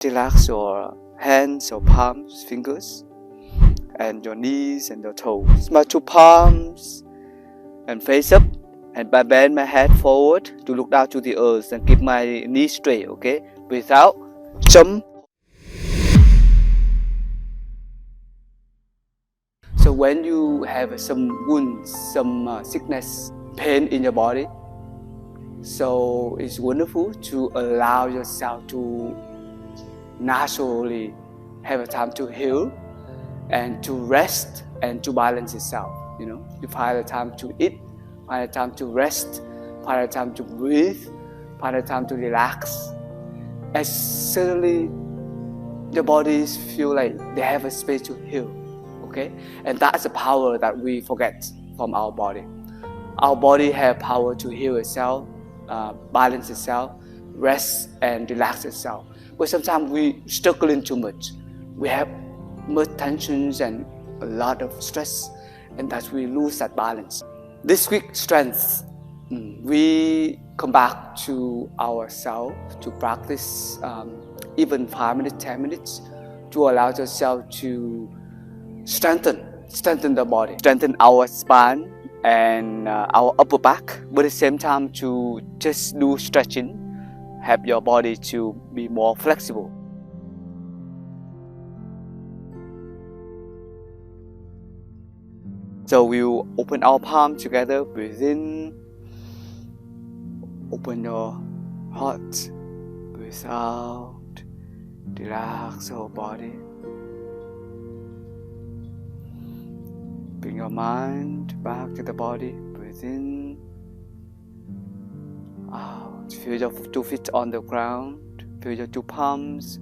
Relax your hands or palms, fingers, and your knees and your toes. My two palms and face up, and I bend my head forward to look down to the earth and keep my knees straight. Okay, breathe out, jump. So when you have some wounds, some sickness, pain in your body, so it's wonderful to allow yourself to naturally have a time to heal and to rest and to balance itself. You find a time to eat, find a time to rest, find a time to breathe, find a time to relax, and suddenly your bodies feel like they have a space to heal. Okay, and that's the power that we forget from our body. Our body has power to heal itself, balance itself, rest and relax itself. But sometimes we struggling too much. We have much tensions and a lot of stress, and that we lose that balance. This week, strength. We come back to ourselves to practice even 5 minutes, 10 minutes, to allow yourself to strengthen the body, strengthen our spine and our upper back, but at the same time to just do stretching, help your body to be more flexible. So we'll open our palms together, breathe in, open your heart, breathe out, relax the whole body. Bring your mind back to the body, breathe in, out. Feel your 2 feet on the ground, feel your 2 palms,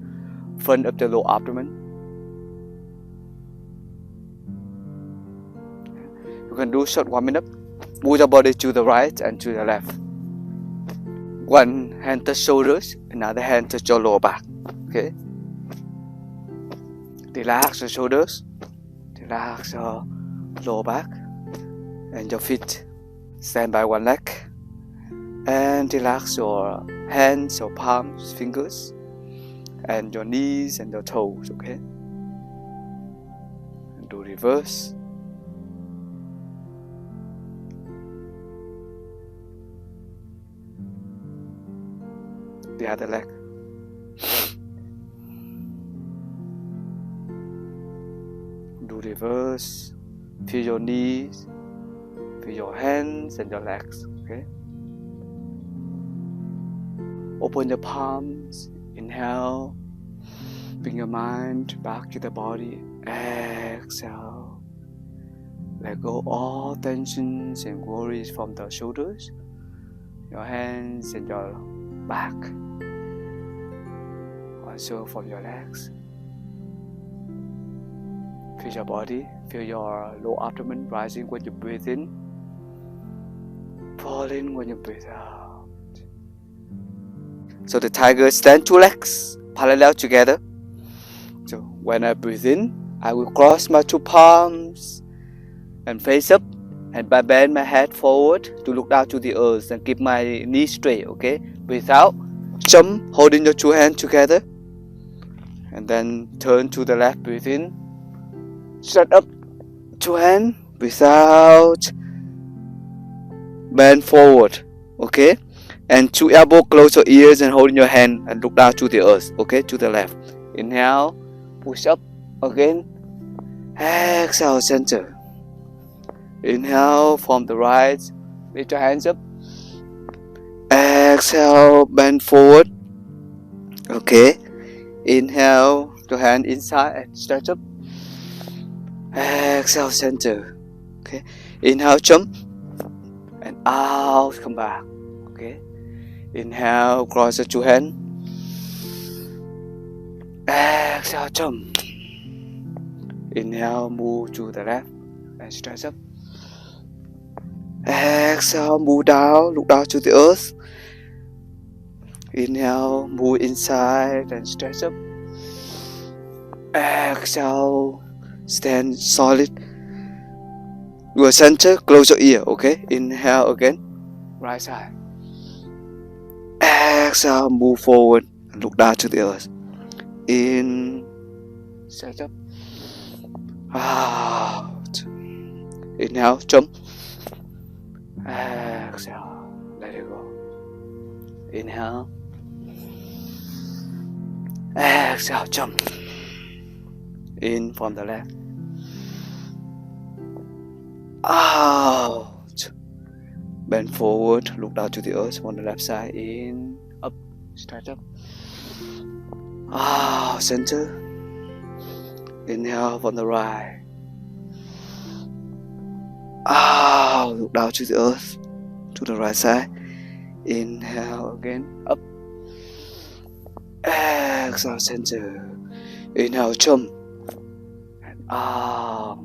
front of the lower abdomen. You can do short warming up. Move your body to the right and to the left. One hand touch shoulders, another hand touch your lower back. Okay. Relax your shoulders, relax your lower back and your feet. Stand by one leg and relax your hands or palms, fingers, and your knees and your toes. Okay. And do reverse. The other leg. Do reverse. Feel your knees, feel your hands and your legs. Okay. Open your palms. Inhale. Bring your mind back to the body. Exhale. Let go all tensions and worries from the shoulders, your hands and your back. Also from your legs. Feel your body, feel your lower abdomen rising when you breathe in, falling when you breathe out. So the tiger stands 2 legs parallel together. So when I breathe in, I will cross my 2 palms and face up, and I bend my head forward to look down to the earth and keep my knees straight. Okay, breathe out, jump, holding your 2 hands together, and then turn to the left, breathe in, stretch up 2 hands, breathe out, bend forward. Okay, and 2 elbows close your ears and holding your hand and look down to the earth. Okay, to the left. Inhale, push up again. Exhale, center. Inhale from the right, lift your hands up. Exhale, bend forward. Okay. Inhale, your hand inside and stretch up. Exhale, center. Okay. Inhale, jump. And out, come back. Okay. Inhale, cross your 2 hands. Exhale, jump. Inhale, move to the left and stretch up. Exhale, move down, look down to the earth. Inhale, move inside and stretch up. Exhale, stand solid. Your center, close your ear. Okay. Inhale again, right side. Exhale, move forward and look down to the earth. In. Stretch up. Out. Inhale, jump. Exhale, let it go. Inhale. Exhale, jump. In from the left. Out. Bend forward, look down to the earth on the left side. In, up, stretch up. Out, center. Inhale from the right. Out, look down to the earth, to the right side. Inhale again, up. Exhale, center. Inhale, jump. And out.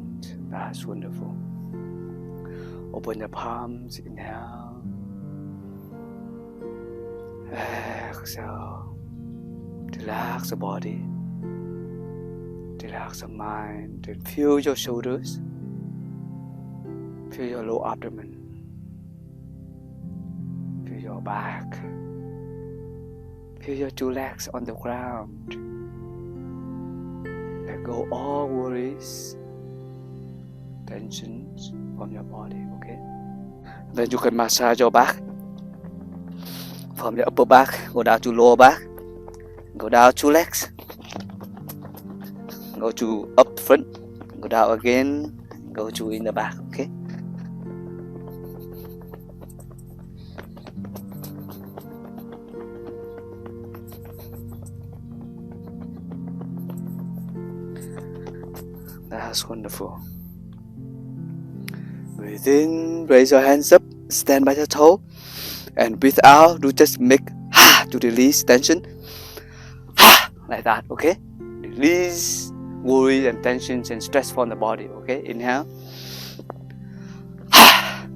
That's wonderful. Open your palms. Inhale. Exhale. Relax the body. Relax the mind. Then feel your shoulders. Feel your lower abdomen. Feel your back. Feel your two legs on the ground. Let go all worries, tensions from your body, okay? Then you can massage your back. From the upper back, go down to lower back. Go down two legs. Go to up front. Go down again. Go to in the back, okay? That's wonderful. Breathe in, raise your hands up, stand by your toe, and breathe out. Do just make to release tension. Like that, okay? Release worry and tensions and stress from the body, okay? Inhale.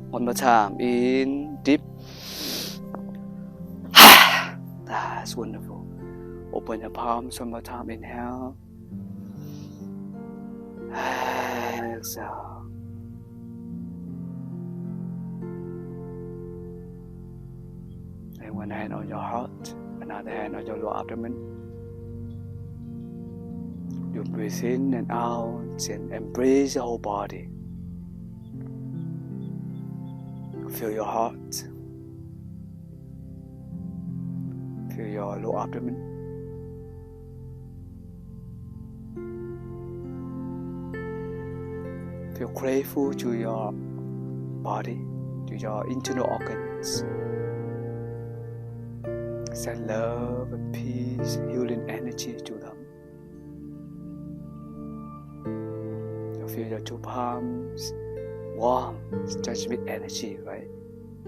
One more time. In, deep. That's wonderful. Open your palms one more time. Inhale. Exhale. And one hand on your heart, another hand on your lower abdomen. You breathe in and out and embrace the whole body. Feel your heart. Feel your lower abdomen. Feel grateful to your body, to your internal organs. Send love and peace, healing energy to them. You feel your two palms warm, transmit energy, right,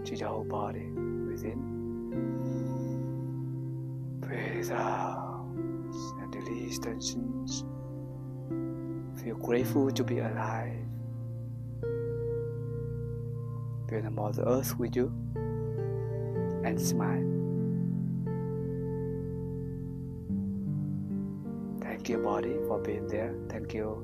to your whole body. Breathe in. Breathe out and release tensions. Feel grateful to be alive. Feel the Mother Earth with you and smile. Thank you, body, for being there. Thank you,